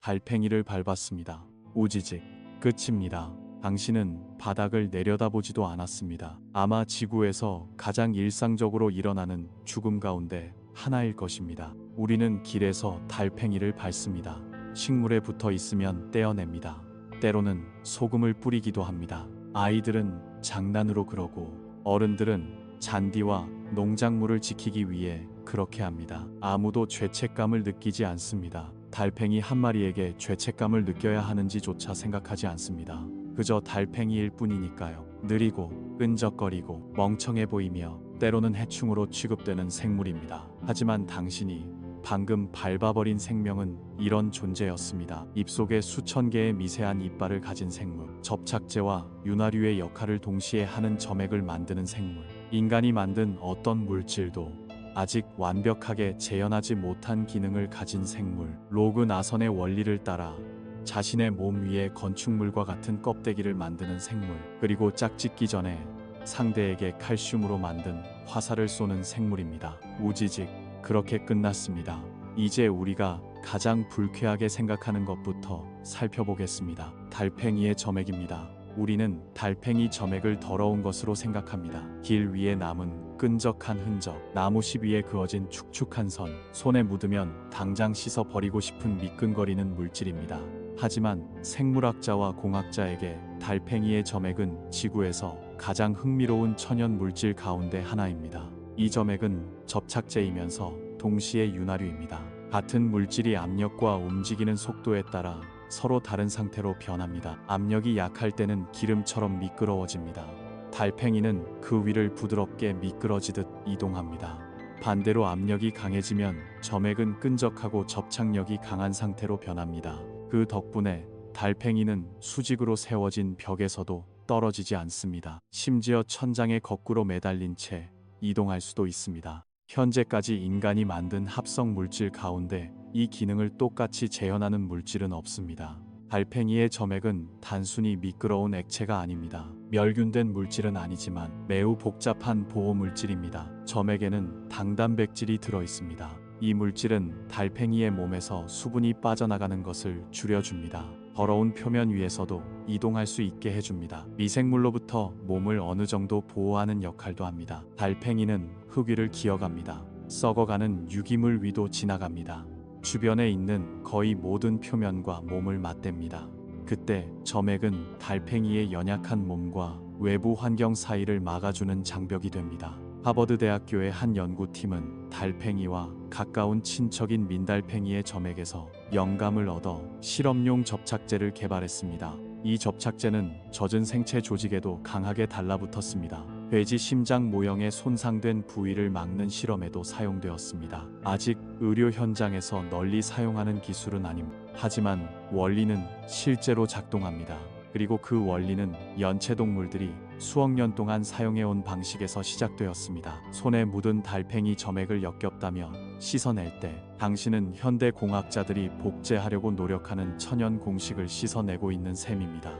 달팽이를 밟았습니다. 우지직. 끝입니다. 당신은 바닥을 내려다보지도 않았습니다. 아마 지구에서 가장 일상적으로 일어나는 죽음 가운데 하나일 것입니다. 우리는 길에서 달팽이를 밟습니다. 식물에 붙어 있으면 떼어냅니다. 때로는 소금을 뿌리기도 합니다. 아이들은 장난으로 그러고 어른들은 잔디와 농작물을 지키기 위해 그렇게 합니다. 아무도 죄책감을 느끼지 않습니다. 달팽이 한 마리에게 죄책감을 느껴야 하는지조차 생각하지 않습니다. 그저 달팽이일 뿐이니까요. 느리고 끈적거리고 멍청해 보이며 때로는 해충으로 취급되는 생물입니다. 하지만 당신이 방금 밟아버린 생명은 이런 존재였습니다. 입속에 수천 개의 미세한 이빨을 가진 생물, 접착제와 윤활유의 역할을 동시에 하는 점액을 만드는 생물, 인간이 만든 어떤 물질도 아직 완벽하게 재현하지 못한 기능을 가진 생물, 로그 나선의 원리를 따라 자신의 몸 위에 건축물과 같은 껍데기를 만드는 생물, 그리고 짝짓기 전에 상대에게 칼슘으로 만든 화살을 쏘는 생물입니다. 우지직. 그렇게 끝났습니다. 이제 우리가 가장 불쾌하게 생각하는 것부터 살펴보겠습니다. 달팽이의 점액입니다. 우리는 달팽이 점액을 더러운 것으로 생각합니다. 길 위에 남은 끈적한 흔적, 나무십 위에 그어진 축축한 선, 손에 묻으면 당장 씻어 버리고 싶은 미끈거리는 물질입니다. 하지만 생물학자와 공학자에게 달팽이의 점액은 지구에서 가장 흥미로운 천연 물질 가운데 하나입니다. 이 점액은 접착제이면서 동시에 윤활유입니다. 같은 물질이 압력과 움직이는 속도에 따라 서로 다른 상태로 변합니다. 압력이 약할 때는 기름처럼 미끄러워집니다. 달팽이는 그 위를 부드럽게 미끄러지듯 이동합니다. 반대로 압력이 강해지면 점액은 끈적하고 접착력이 강한 상태로 변합니다. 그 덕분에 달팽이는 수직으로 세워진 벽에서도 떨어지지 않습니다. 심지어 천장에 거꾸로 매달린 채 이동할 수도 있습니다. 현재까지 인간이 만든 합성 물질 가운데 이 기능을 똑같이 재현하는 물질은 없습니다. 달팽이의 점액은 단순히 미끄러운 액체가 아닙니다. 멸균된 물질은 아니지만 매우 복잡한 보호 물질입니다. 점액에는 당단백질이 들어 있습니다. 이 물질은 달팽이의 몸에서 수분이 빠져나가는 것을 줄여줍니다. 더러운 표면 위에서도 이동할 수 있게 해줍니다. 미생물로부터 몸을 어느 정도 보호하는 역할도 합니다. 달팽이는 흙 위를 기어갑니다. 썩어가는 유기물 위도 지나갑니다. 주변에 있는 거의 모든 표면과 몸을 맞댑니다. 그때 점액은 달팽이의 연약한 몸과 외부 환경 사이를 막아주는 장벽이 됩니다. 하버드 대학교의 한 연구팀은 달팽이와 가까운 친척인 민달팽이의 점액에서 영감을 얻어 실험용 접착제를 개발했습니다. 이 접착제는 젖은 생체 조직에도 강하게 달라붙었습니다. 돼지 심장 모형의 손상된 부위를 막는 실험에도 사용되었습니다. 아직 의료 현장에서 널리 사용하는 기술은 아닙니다. 하지만 원리는 실제로 작동합니다. 그리고 그 원리는 연체동물들이 수억 년 동안 사용해온 방식에서 시작되었습니다. 손에 묻은 달팽이 점액을 역겹다며 씻어낼 때 당신은 현대 공학자들이 복제하려고 노력하는 천연 공식을 씻어내고 있는 셈입니다.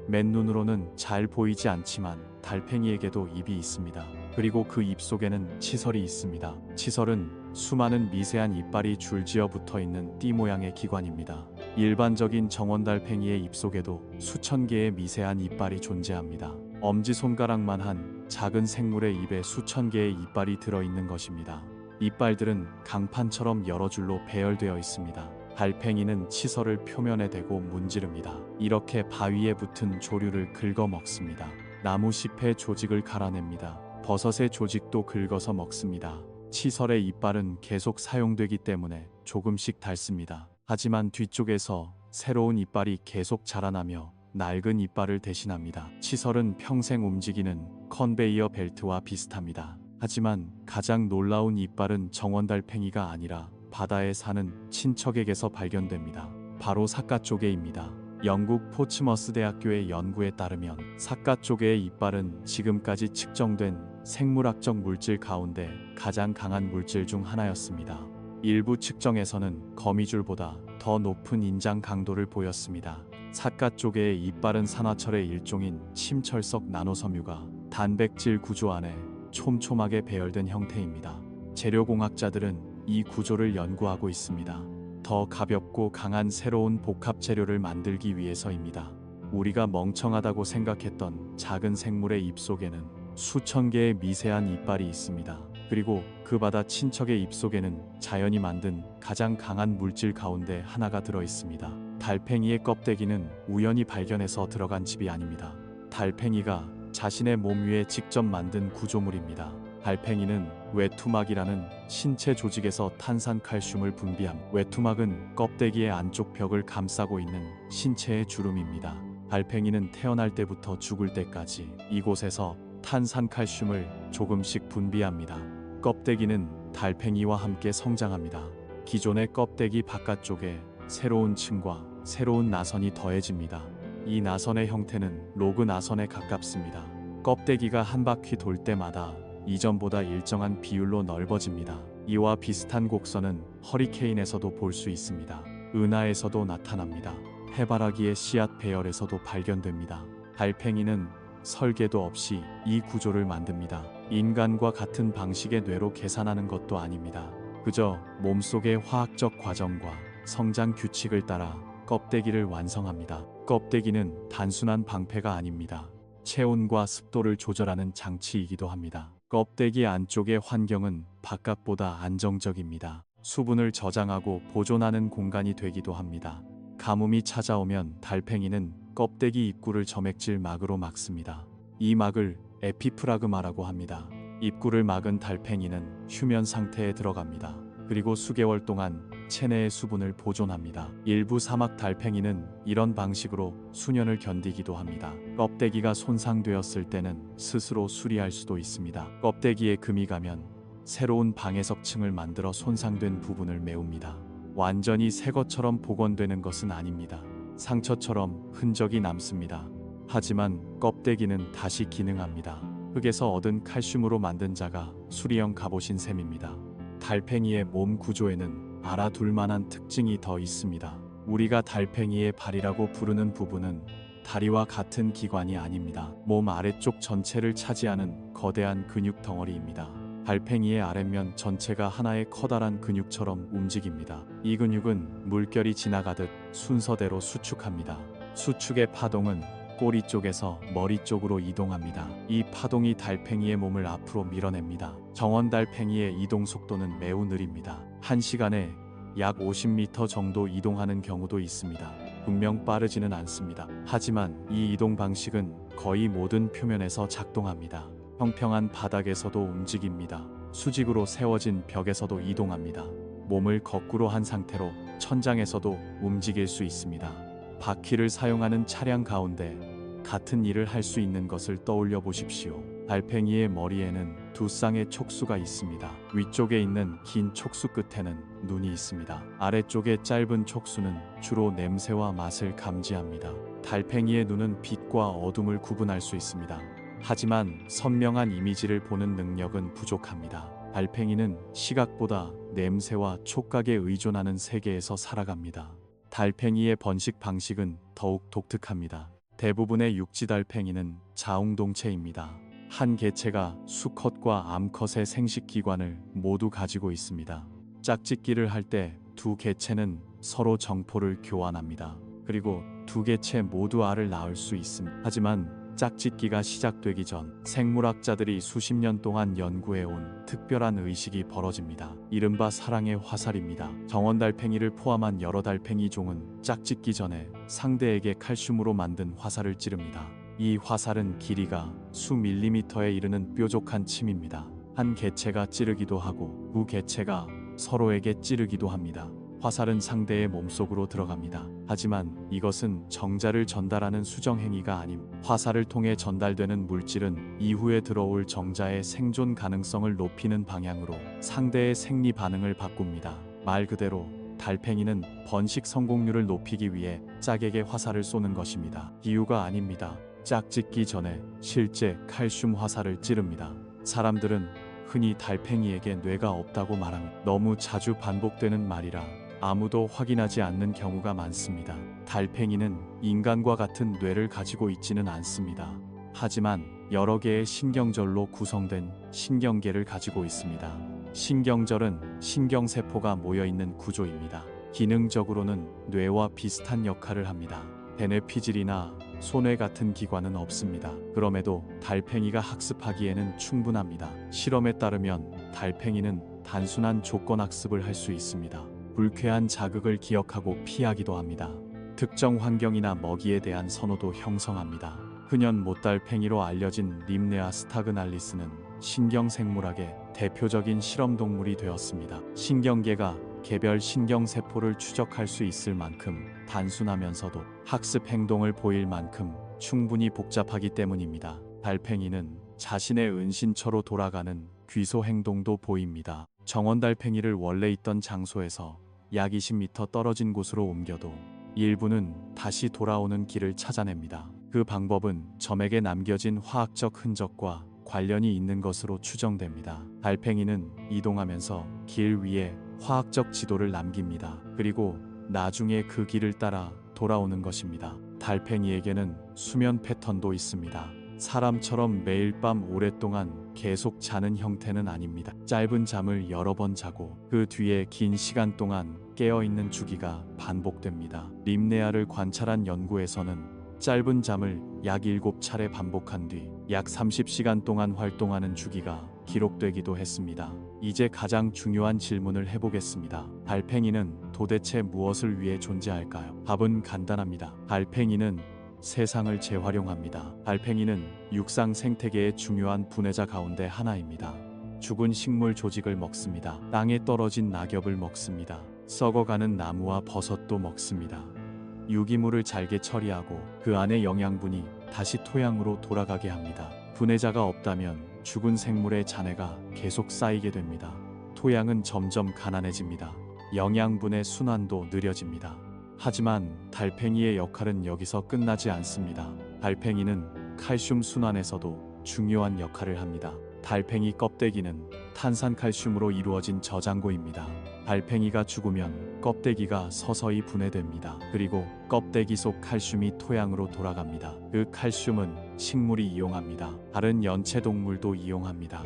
맨눈으로는 잘 보이지 않지만 달팽이에게도 입이 있습니다. 그리고 그 입 속에는 치설이 있습니다. 치설은 수많은 미세한 이빨이 줄지어 붙어있는 띠 모양의 기관입니다. 일반적인 정원달팽이의 입 속에도 수천 개의 미세한 이빨이 존재합니다. 엄지손가락만한 작은 생물의 입에 수천 개의 이빨이 들어있는 것입니다. 이빨들은 강판처럼 여러 줄로 배열되어 있습니다. 달팽이는 치설을 표면에 대고 문지릅니다. 이렇게 바위에 붙은 조류를 긁어 먹습니다. 나무잎의 조직을 갈아냅니다. 버섯의 조직도 긁어서 먹습니다. 치설의 이빨은 계속 사용되기 때문에 조금씩 닳습니다. 하지만 뒤쪽에서 새로운 이빨이 계속 자라나며 낡은 이빨을 대신합니다. 치설은 평생 움직이는 컨베이어 벨트와 비슷합니다. 하지만 가장 놀라운 이빨은 정원달팽이가 아니라 바다에 사는 친척에게서 발견됩니다. 바로 삿갓조개입니다. 영국 포츠머스 대학교의 연구에 따르면 삿갓조개의 이빨은 지금까지 측정된 생물학적 물질 가운데 가장 강한 물질 중 하나였습니다. 일부 측정에서는 거미줄보다 더 높은 인장 강도를 보였습니다. 삿갓조개의 이빨은 산화철의 일종인 침철석 나노섬유가 단백질 구조 안에 촘촘하게 배열된 형태입니다. 재료공학자들은 이 구조를 연구하고 있습니다. 더 더 가볍고 강한 새로운 복합 재료를 만들기 위해서입니다. 우리가 멍청하다고 생각했던 작은 생물의 입속에는 수천 개의 미세한 이빨이 있습니다. 그리고 그 바다 친척의 입속에는 자연이 만든 가장 강한 물질 가운데 하나가 들어 있습니다. 달팽이의 껍데기는 우연히 발견해서 들어간 집이 아닙니다. 달팽이가 자신의 몸 위에 직접 만든 구조물입니다. 달팽이는 외투막이라는 신체 조직에서 탄산칼슘을 분비함. 외투막은 껍데기의 안쪽 벽을 감싸고 있는 신체의 주름입니다. 달팽이는 태어날 때부터 죽을 때까지 이곳에서 탄산칼슘을 조금씩 분비합니다. 껍데기는 달팽이와 함께 성장합니다. 기존의 껍데기 바깥쪽에 새로운 층과 새로운 나선이 더해집니다. 이 나선의 형태는 로그 나선에 가깝습니다. 껍데기가 한 바퀴 돌 때마다 이전보다 일정한 비율로 넓어집니다. 이와 비슷한 곡선은 허리케인에서도 볼 수 있습니다. 은하에서도 나타납니다. 해바라기의 씨앗 배열에서도 발견됩니다. 달팽이는 설계도 없이 이 구조를 만듭니다. 인간과 같은 방식의 뇌로 계산하는 것도 아닙니다. 그저 몸속의 화학적 과정과 성장 규칙을 따라 껍데기를 완성합니다. 껍데기는 단순한 방패가 아닙니다. 체온과 습도를 조절하는 장치이기도 합니다. 껍데기 안쪽의 환경은 바깥보다 안정적입니다. 수분을 저장하고 보존하는 공간이 되기도 합니다. 가뭄이 찾아오면 달팽이는 껍데기 입구를 점액질 막으로 막습니다. 이 막을 에피프라그마라고 합니다. 입구를 막은 달팽이는 휴면 상태에 들어갑니다. 그리고 수개월 동안 체내의 수분을 보존합니다. 일부 사막 달팽이는 이런 방식으로 수년을 견디기도 합니다. 껍데기가 손상되었을 때는 스스로 수리할 수도 있습니다. 껍데기에 금이 가면 새로운 방해석층을 만들어 손상된 부분을 메웁니다. 완전히 새 것처럼 복원되는 것은 아닙니다. 상처처럼 흔적이 남습니다. 하지만 껍데기는 다시 기능합니다. 흙에서 얻은 칼슘으로 만든 자가 수리형 갑옷인 셈입니다. 달팽이의 몸 구조에는 알아둘 만한 특징이 더 있습니다. 우리가 달팽이의 발이라고 부르는 부분은 다리와 같은 기관이 아닙니다. 몸 아래쪽 전체를 차지하는 거대한 근육 덩어리입니다. 달팽이의 아랫면 전체가 하나의 커다란 근육처럼 움직입니다. 이 근육은 물결이 지나가듯 순서대로 수축합니다. 수축의 파동은 꼬리 쪽에서 머리 쪽으로 이동합니다. 이 파동이 달팽이의 몸을 앞으로 밀어냅니다. 정원 달팽이의 이동 속도는 매우 느립니다. 1시간에 약 50m 정도 이동하는 경우도 있습니다. 분명 빠르지는 않습니다. 하지만 이 이동 방식은 거의 모든 표면에서 작동합니다. 평평한 바닥에서도 움직입니다. 수직으로 세워진 벽에서도 이동합니다. 몸을 거꾸로 한 상태로 천장에서도 움직일 수 있습니다. 바퀴를 사용하는 차량 가운데 같은 일을 할 수 있는 것을 떠올려 보십시오. 달팽이의 머리에는 두 쌍의 촉수가 있습니다. 위쪽에 있는 긴 촉수 끝에는 눈이 있습니다. 아래쪽의 짧은 촉수는 주로 냄새와 맛을 감지합니다. 달팽이의 눈은 빛과 어둠을 구분할 수 있습니다. 하지만 선명한 이미지를 보는 능력은 부족합니다. 달팽이는 시각보다 냄새와 촉각에 의존하는 세계에서 살아갑니다. 달팽이의 번식 방식은 더욱 독특합니다. 대부분의 육지 달팽이는 자웅동체입니다. 한 개체가 수컷과 암컷의 생식기관을 모두 가지고 있습니다. 짝짓기를 할 때 두 개체는 서로 정포를 교환합니다. 그리고 두 개체 모두 알을 낳을 수 있습니다. 하지만 짝짓기가 시작되기 전 생물학자들이 수십 년 동안 연구해온 특별한 의식이 벌어집니다. 이른바 사랑의 화살입니다. 정원 달팽이를 포함한 여러 달팽이 종은 짝짓기 전에 상대에게 칼슘으로 만든 화살을 찌릅니다. 이 화살은 길이가 수 밀리미터에 이르는 뾰족한 침입니다. 한 개체가 찌르기도 하고 두 개체가 서로에게 찌르기도 합니다. 화살은 상대의 몸속으로 들어갑니다. 하지만 이것은 정자를 전달하는 수정행위가 아님, 화살을 통해 전달되는 물질은 이후에 들어올 정자의 생존 가능성을 높이는 방향으로 상대의 생리 반응을 바꿉니다. 말 그대로 달팽이는 번식 성공률을 높이기 위해 짝에게 화살을 쏘는 것입니다. 비유가 아닙니다. 짝짓기 전에 실제 칼슘 화살을 찌릅니다. 사람들은 흔히 달팽이에게 뇌가 없다고 말합니다. 너무 자주 반복되는 말이라 아무도 확인하지 않는 경우가 많습니다. 달팽이는 인간과 같은 뇌를 가지고 있지는 않습니다. 하지만 여러 개의 신경절로 구성된 신경계를 가지고 있습니다. 신경절은 신경세포가 모여있는 구조입니다. 기능적으로는 뇌와 비슷한 역할을 합니다. 대뇌 피질이나 소뇌 같은 기관은 없습니다. 그럼에도 달팽이가 학습하기에는 충분합니다. 실험에 따르면 달팽이는 단순한 조건 학습을 할 수 있습니다. 불쾌한 자극을 기억하고 피하기도 합니다. 특정 환경이나 먹이에 대한 선호도 형성합니다. 흔연 못달팽이로 알려진 림네아 스타그날리스는 신경생물학의 대표적인 실험동물이 되었습니다. 신경계가 개별 신경세포를 추적할 수 있을 만큼 단순하면서도 학습 행동을 보일 만큼 충분히 복잡하기 때문입니다. 달팽이는 자신의 은신처로 돌아가는 귀소 행동도 보입니다. 정원달팽이를 원래 있던 장소에서 약 20m 떨어진 곳으로 옮겨도 일부는 다시 돌아오는 길을 찾아냅니다. 그 방법은 점액에 남겨진 화학적 흔적과 관련이 있는 것으로 추정됩니다. 달팽이는 이동하면서 길 위에 화학적 지도를 남깁니다. 그리고 나중에 그 길을 따라 돌아오는 것입니다. 달팽이에게는 수면 패턴도 있습니다. 사람처럼 매일 밤 오랫동안 계속 자는 형태는 아닙니다. 짧은 잠을 여러 번 자고 그 뒤에 긴 시간 동안 깨어있는 주기가 반복됩니다. 림네아를 관찰한 연구에서는 짧은 잠을 약 7차례 반복한 뒤 약 30시간 동안 활동하는 주기가 기록되기도 했습니다. 이제 가장 중요한 질문을 해보겠습니다. 달팽이는 도대체 무엇을 위해 존재할까요? 답은 간단합니다. 달팽이는 세상을 재활용합니다. 달팽이는 육상 생태계의 중요한 분해자 가운데 하나입니다. 죽은 식물 조직을 먹습니다. 땅에 떨어진 낙엽을 먹습니다. 썩어가는 나무와 버섯도 먹습니다. 유기물을 잘게 처리하고 그 안의 영양분이 다시 토양으로 돌아가게 합니다. 분해자가 없다면 죽은 생물의 잔해가 계속 쌓이게 됩니다. 토양은 점점 가난해집니다. 영양분의 순환도 느려집니다. 하지만 달팽이의 역할은 여기서 끝나지 않습니다. 달팽이는 칼슘 순환에서도 중요한 역할을 합니다. 달팽이 껍데기는 탄산칼슘으로 이루어진 저장고입니다. 달팽이가 죽으면 껍데기가 서서히 분해됩니다. 그리고 껍데기 속 칼슘이 토양으로 돌아갑니다. 그 칼슘은 식물이 이용합니다. 다른 연체동물도 이용합니다.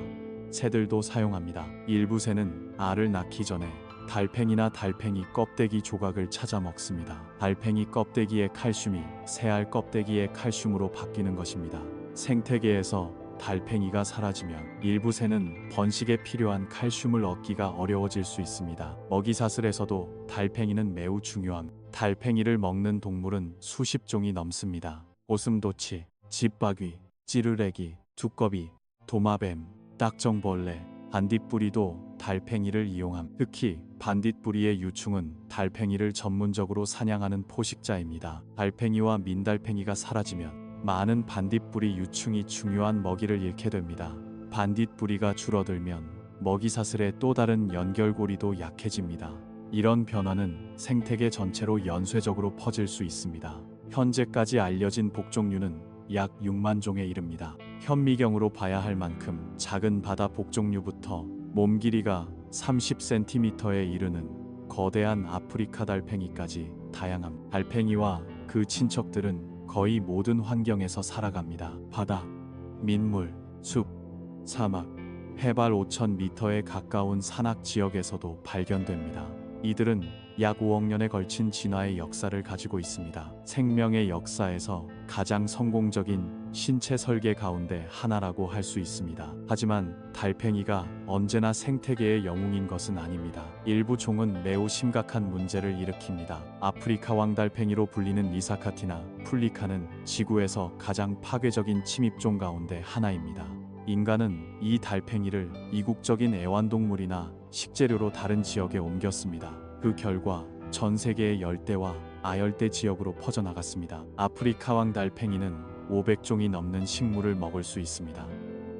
새들도 사용합니다. 일부 새는 알을 낳기 전에 달팽이나 달팽이 껍데기 조각을 찾아 먹습니다. 달팽이 껍데기의 칼슘이 새알 껍데기의 칼슘으로 바뀌는 것입니다. 생태계에서 달팽이가 사라지면 일부 새는 번식에 필요한 칼슘을 얻기가 어려워질 수 있습니다. 먹이사슬에서도 달팽이는 매우 중요함. 달팽이를 먹는 동물은 수십 종이 넘습니다. 고슴도치, 집바귀, 찌르레기, 두꺼비, 도마뱀, 딱정벌레, 반딧불이도 달팽이를 이용함. 특히 반딧불이의 유충은 달팽이를 전문적으로 사냥하는 포식자입니다. 달팽이와 민달팽이가 사라지면 많은 반딧불이 유충이 중요한 먹이를 잃게 됩니다. 반딧불이가 줄어들면 먹이사슬의 또 다른 연결고리도 약해집니다. 이런 변화는 생태계 전체로 연쇄적으로 퍼질 수 있습니다. 현재까지 알려진 복종류는 약 6만 종에 이릅니다. 현미경으로 봐야 할 만큼 작은 바다 복종류부터 몸 길이가 30cm에 이르는 거대한 아프리카 달팽이까지 다양함. 달팽이와 그 친척들은 거의 모든 환경에서 살아갑니다. 바다, 민물, 숲, 사막, 해발 5,000m에 가까운 산악 지역에서도 발견됩니다. 이들은 약 5억 년에 걸친 진화의 역사를 가지고 있습니다. 생명의 역사에서 가장 성공적인 신체 설계 가운데 하나라고 할 수 있습니다. 하지만 달팽이가 언제나 생태계의 영웅인 것은 아닙니다. 일부 종은 매우 심각한 문제를 일으킵니다. 아프리카 왕달팽이로 불리는 리사카티나 풀리카는 지구에서 가장 파괴적인 침입종 가운데 하나입니다. 인간은 이 달팽이를 이국적인 애완동물이나 식재료로 다른 지역에 옮겼습니다. 그 결과 전 세계의 열대와 아열대 지역으로 퍼져나갔습니다. 아프리카 왕달팽이는 500종이 넘는 식물을 먹을 수 있습니다.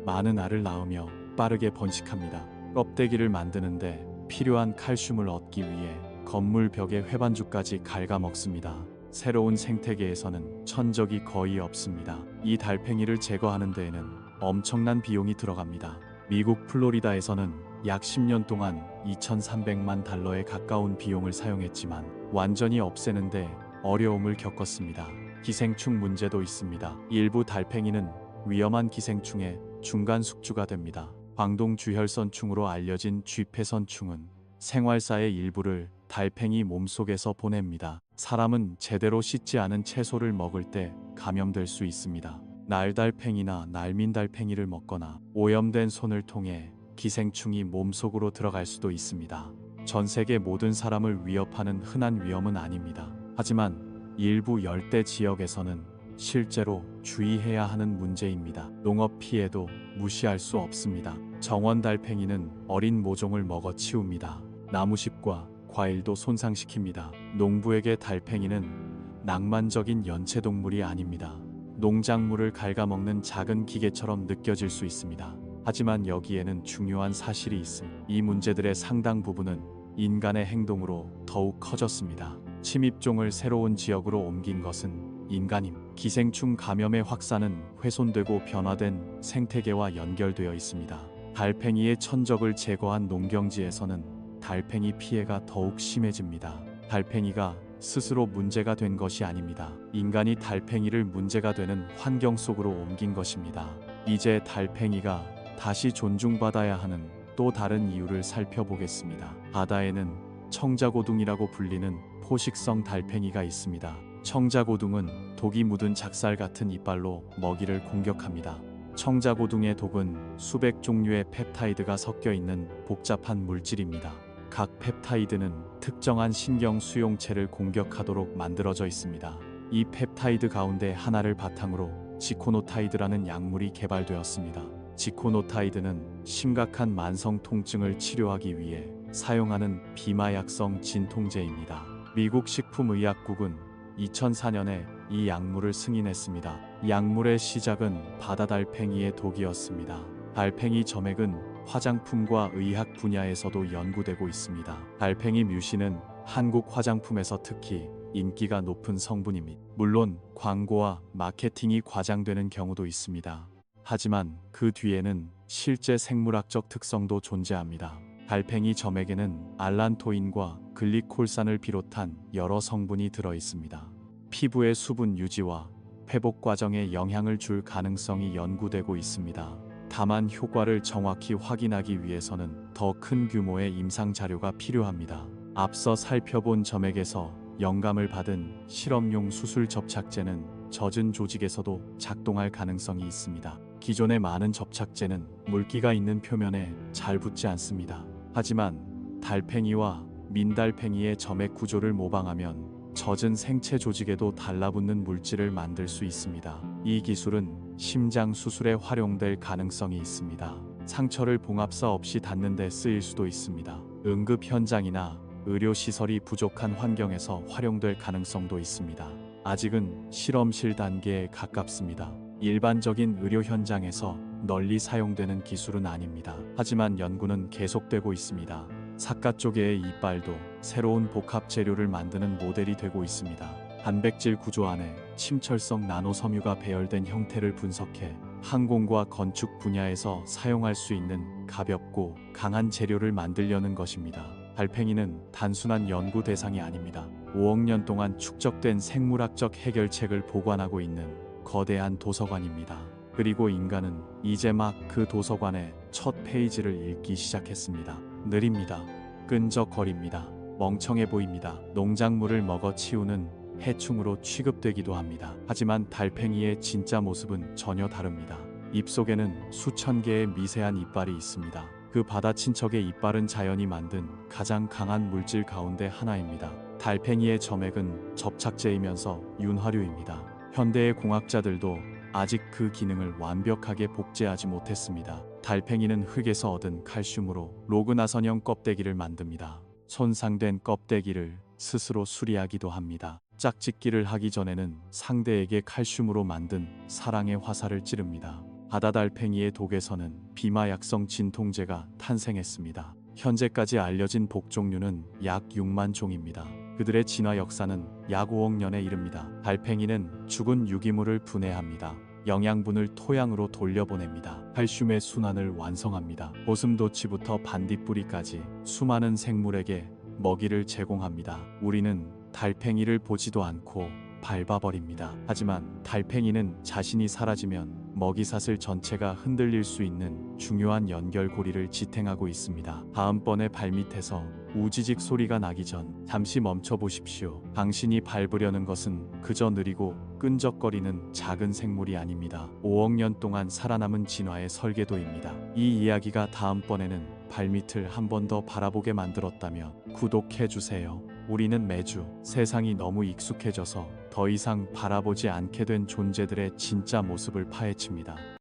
많은 알을 낳으며 빠르게 번식합니다. 껍데기를 만드는데 필요한 칼슘을 얻기 위해 건물 벽의 회반죽까지 갉아먹습니다. 새로운 생태계에서는 천적이 거의 없습니다. 이 달팽이를 제거하는 데에는 엄청난 비용이 들어갑니다. 미국 플로리다에서는 약 10년 동안 2,300만 달러에 가까운 비용을 사용했지만 완전히 없애는데 어려움을 겪었습니다. 기생충 문제도 있습니다. 일부 달팽이는 위험한 기생충의 중간 숙주가 됩니다. 광동 주혈선충으로 알려진 쥐패선충은 생활사의 일부를 달팽이 몸속에서 보냅니다. 사람은 제대로 씻지 않은 채소를 먹을 때 감염될 수 있습니다. 날달팽이나 날민달팽이를 먹거나 오염된 손을 통해 기생충이 몸속으로 들어갈 수도 있습니다. 전 세계 모든 사람을 위협하는 흔한 위험은 아닙니다. 하지만 일부 열대 지역에서는 실제로 주의해야 하는 문제입니다. 농업 피해도 무시할 수 없습니다. 정원 달팽이는 어린 모종을 먹어 치웁니다. 나무잎과 과일도 손상시킵니다. 농부에게 달팽이는 낭만적인 연체동물이 아닙니다. 농작물을 갉아먹는 작은 기계처럼 느껴질 수 있습니다. 하지만 여기에는 중요한 사실이 있습니다. 이 문제들의 상당 부분은 인간의 행동으로 더욱 커졌습니다. 침입종을 새로운 지역으로 옮긴 것은 인간임. 기생충 감염의 확산은 훼손되고 변화된 생태계와 연결되어 있습니다. 달팽이의 천적을 제거한 농경지에서는 달팽이 피해가 더욱 심해집니다. 달팽이가 스스로 문제가 된 것이 아닙니다. 인간이 달팽이를 문제가 되는 환경 속으로 옮긴 것입니다. 이제 달팽이가 다시 존중받아야 하는 또 다른 이유를 살펴보겠습니다. 바다에는 청자고둥이라고 불리는 포식성 달팽이가 있습니다. 청자고둥은 독이 묻은 작살 같은 이빨로 먹이를 공격합니다. 청자고둥의 독은 수백 종류의 펩타이드가 섞여 있는 복잡한 물질입니다. 각 펩타이드는 특정한 신경 수용체를 공격하도록 만들어져 있습니다. 이 펩타이드 가운데 하나를 바탕으로 지코노타이드라는 약물이 개발되었습니다. 지코노타이드는 심각한 만성 통증을 치료하기 위해 사용하는 비마약성 진통제입니다. 미국 식품의약국은 2004년에 이 약물을 승인했습니다. 약물의 시작은 바다달팽이의 독이었습니다. 달팽이 점액은 화장품과 의학 분야에서도 연구되고 있습니다. 달팽이 뮤신은 한국 화장품에서 특히 인기가 높은 성분입니다. 물론 광고와 마케팅이 과장되는 경우도 있습니다. 하지만 그 뒤에는 실제 생물학적 특성도 존재합니다. 달팽이 점액에는 알란토인과 글리콜산을 비롯한 여러 성분이 들어 있습니다. 피부의 수분 유지와 회복 과정에 영향을 줄 가능성이 연구되고 있습니다. 다만 효과를 정확히 확인하기 위해서는 더 큰 규모의 임상 자료가 필요합니다. 앞서 살펴본 점액에서 영감을 받은 실험용 수술 접착제는 젖은 조직에서도 작동할 가능성이 있습니다. 기존의 많은 접착제는 물기가 있는 표면에 잘 붙지 않습니다. 하지만 달팽이와 민달팽이의 점액 구조를 모방하면 젖은 생체 조직에도 달라붙는 물질을 만들 수 있습니다. 이 기술은 심장 수술에 활용될 가능성이 있습니다. 상처를 봉합사 없이 닿는 데 쓰일 수도 있습니다. 응급 현장이나 의료시설이 부족한 환경에서 활용될 가능성도 있습니다. 아직은 실험실 단계에 가깝습니다. 일반적인 의료 현장에서 널리 사용되는 기술은 아닙니다. 하지만 연구는 계속되고 있습니다. 사과조개의 이빨도 새로운 복합 재료를 만드는 모델이 되고 있습니다. 단백질 구조 안에 침철성 나노섬유가 배열된 형태를 분석해 항공과 건축 분야에서 사용할 수 있는 가볍고 강한 재료를 만들려는 것입니다. 달팽이는 단순한 연구 대상이 아닙니다. 5억 년 동안 축적된 생물학적 해결책을 보관하고 있는 거대한 도서관입니다. 그리고 인간은 이제 막 그 도서관의 첫 페이지를 읽기 시작했습니다. 느립니다. 끈적거립니다. 멍청해 보입니다. 농작물을 먹어 치우는 해충으로 취급되기도 합니다. 하지만 달팽이의 진짜 모습은 전혀 다릅니다. 입속에는 수천 개의 미세한 이빨이 있습니다. 그 바다 친척의 이빨은 자연이 만든 가장 강한 물질 가운데 하나입니다. 달팽이의 점액은 접착제이면서 윤활유입니다. 현대의 공학자들도 아직 그 기능을 완벽하게 복제하지 못했습니다. 달팽이는 흙에서 얻은 칼슘으로 로그나선형 껍데기를 만듭니다. 손상된 껍데기를 스스로 수리하기도 합니다. 짝짓기를 하기 전에는 상대에게 칼슘으로 만든 사랑의 화살을 찌릅니다. 바다달팽이의 독에서는 비마약성 진통제가 탄생했습니다. 현재까지 알려진 복종류는 약 6만 종입니다. 그들의 진화 역사는 약 5억 년에 이릅니다. 달팽이는 죽은 유기물을 분해합니다. 영양분을 토양으로 돌려보냅니다. 칼슘의 순환을 완성합니다. 고슴도치부터 반딧불이까지 수많은 생물에게 먹이를 제공합니다. 우리는 달팽이를 보지도 않고 밟아버립니다. 하지만 달팽이는 자신이 사라지면 먹이사슬 전체가 흔들릴 수 있는 중요한 연결고리를 지탱하고 있습니다. 다음번에 발밑에서 우지직 소리가 나기 전 잠시 멈춰 보십시오. 당신이 밟으려는 것은 그저 느리고 끈적거리는 작은 생물이 아닙니다. 5억 년 동안 살아남은 진화의 설계도입니다. 이 이야기가 다음번에는 발밑을 한 번 더 바라보게 만들었다면 구독해주세요. 우리는 매주 세상이 너무 익숙해져서 더 이상 바라보지 않게 된 존재들의 진짜 모습을 파헤칩니다.